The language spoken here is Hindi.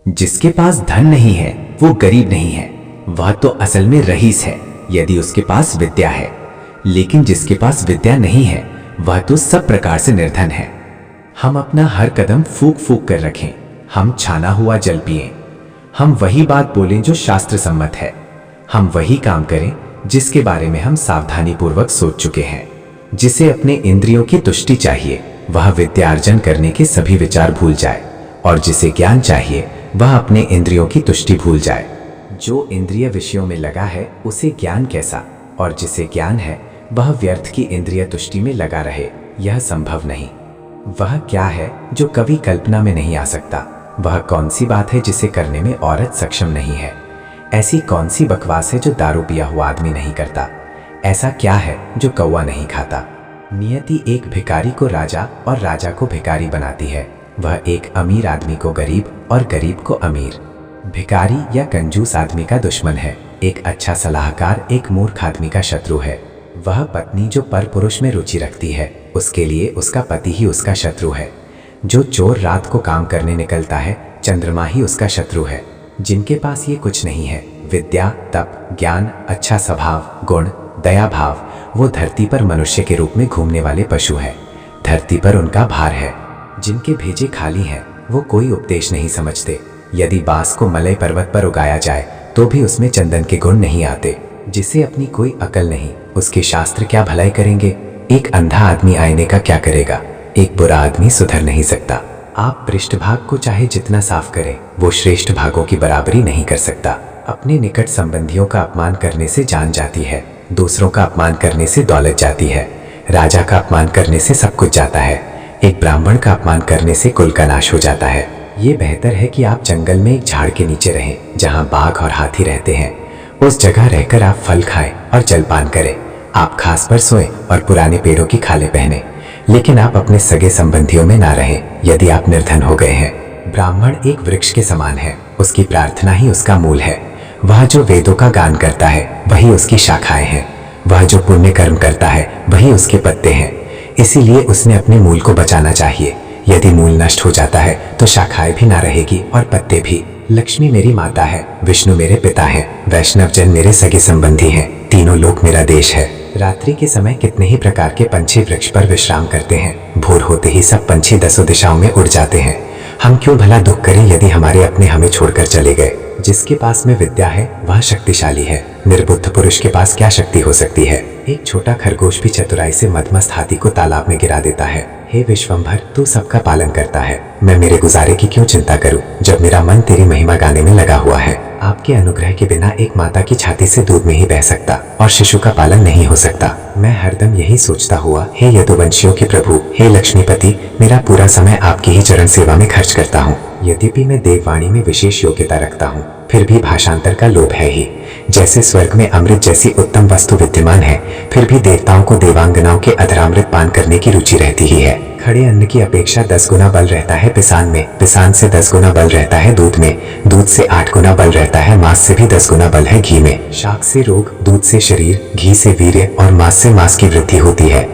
जिसके पास धन नहीं है वो गरीब नहीं है, वह तो असल में रईस है यदि उसके पास विद्या है। लेकिन जिसके पास विद्या नहीं है वह तो सब प्रकार से निर्धन है। हम अपना हर कदम फूक फूक कर रखें, हम छाना हुआ जल पिएं, हम वही बात बोलें जो शास्त्र सम्मत है, हम वही काम करें जिसके बारे में हम सावधानी पूर्वक सोच चुके हैं। जिसे अपने इंद्रियों की तुष्टि चाहिए वह विद्यार्जन करने के सभी विचार भूल जाए, और जिसे ज्ञान चाहिए वह अपने इंद्रियों की तुष्टि भूल जाए। जो इंद्रिय विषयों में लगा है उसे ज्ञान कैसा, और जिसे ज्ञान है वह व्यर्थ की इंद्रिय तुष्टि में लगा रहे, यह संभव नहीं। वह क्या है जो कभी कल्पना में नहीं आ सकता? वह कौन सी बात है जिसे करने में औरत सक्षम नहीं है? ऐसी कौन सी बकवास है जो दारू पिया हुआ आदमी नहीं करता? ऐसा क्या है जो कौवा नहीं खाता? नियति एक भिखारी को राजा और राजा को भिखारी बनाती है। वह एक अमीर आदमी को गरीब और गरीब को अमीर। भिखारी या कंजूस आदमी का दुश्मन है, एक अच्छा सलाहकार एक मूर्ख आदमी का शत्रु है। वह पत्नी जो पर पुरुष में रुचि रखती है उसके लिए उसका पति ही उसका शत्रु है। जो चोर रात को काम करने निकलता है चंद्रमा ही उसका शत्रु है। जिनके पास ये कुछ नहीं है, विद्या, तप, ज्ञान, अच्छा स्वभाव, गुण, दया भाव, वो धरती पर मनुष्य के रूप में घूमने वाले पशु हैं। धरती पर उनका भार है। जिनके भेजे खाली हैं वो कोई उपदेश नहीं समझते। यदि बांस को मलय पर्वत पर उगाया जाए तो भी उसमें चंदन के गुण नहीं आते। जिसे अपनी कोई अकल नहीं उसके शास्त्र क्या भलाई करेंगे? एक अंधा आदमी आईने का क्या करेगा? एक बुरा आदमी सुधर नहीं सकता। आप पृष्ठभाग को चाहे जितना साफ करें वो श्रेष्ठ भागों की बराबरी नहीं कर सकता। अपने निकट संबंधियों का अपमान करने से जान जाती है, दूसरों का अपमान करने से दौलत जाती है, राजा का अपमान करने से सब कुछ जाता है, एक ब्राह्मण का अपमान करने से कुल का नाश हो जाता है। ये बेहतर है कि आप जंगल में एक झाड़ के नीचे रहें जहाँ बाघ और हाथी रहते हैं। उस जगह रहकर आप फल खाएं और जलपान करें। आप घास पर सोएं और पुराने पेड़ों की खालें पहनें, लेकिन आप अपने सगे संबंधियों में ना रहें यदि आप निर्धन हो गए हैं। ब्राह्मण एक वृक्ष के समान है, उसकी प्रार्थना ही उसका मूल है। वह जो वेदों का गान करता है वही उसकी शाखाएं हैं। वह जो पुण्य कर्म करता है वही उसके पत्ते हैं। इसीलिए उसने अपने मूल को बचाना चाहिए। यदि मूल नष्ट हो जाता है तो शाखाएं भी ना रहेगी और पत्ते भी। लक्ष्मी मेरी माता है, विष्णु मेरे पिता हैं, वैष्णव जन मेरे सगे संबंधी हैं, तीनों लोक मेरा देश है। रात्रि के समय कितने ही प्रकार के पंछी वृक्ष पर विश्राम करते हैं। भोर होते ही सब पंछी दसों दिशाओं में उड़ जाते हैं। हम क्यों भला दुख करें यदि हमारे अपने हमें छोड़कर चले गए? जिसके पास में विद्या है वह शक्तिशाली है। निर्बुद्ध पुरुष के पास क्या शक्ति हो सकती है? एक छोटा खरगोश भी चतुराई से मदमस्त हाथी को तालाब में गिरा देता है। हे विश्वंभर, तू सबका पालन करता है, मैं मेरे गुजारे की क्यों चिंता करूं जब मेरा मन तेरी महिमा गाने में लगा हुआ है। आपके अनुग्रह के बिना एक माता की छाती से दूध नहीं बह सकता और शिशु का पालन नहीं हो सकता। मैं हरदम यही सोचता हुआ, हे यदुवंशियों के प्रभु, हे लक्ष्मीपति, मेरा पूरा समय आपकी ही चरण सेवा में खर्च करता हूँ। यद्यपि मैं देववाणी में विशेष योग्यता रखता हूँ फिर भी भाषांतर का लोभ है ही। जैसे स्वर्ग में अमृत जैसी उत्तम वस्तु विद्यमान है, फिर भी देवताओं को देवांगनाओं के अधरामृत पान करने की रुचि रहती ही है। खड़े अन्न की अपेक्षा 10 गुना बल रहता है पिसान में, पिसान से 10 गुना बल रहता है दूध में, दूध से 8 गुना बल रहता है मांस से भी 10 गुना बल है घी में। शाक से रोग, दूध से शरीर, घी से वीर्य और मांस से मांस की वृद्धि होती है।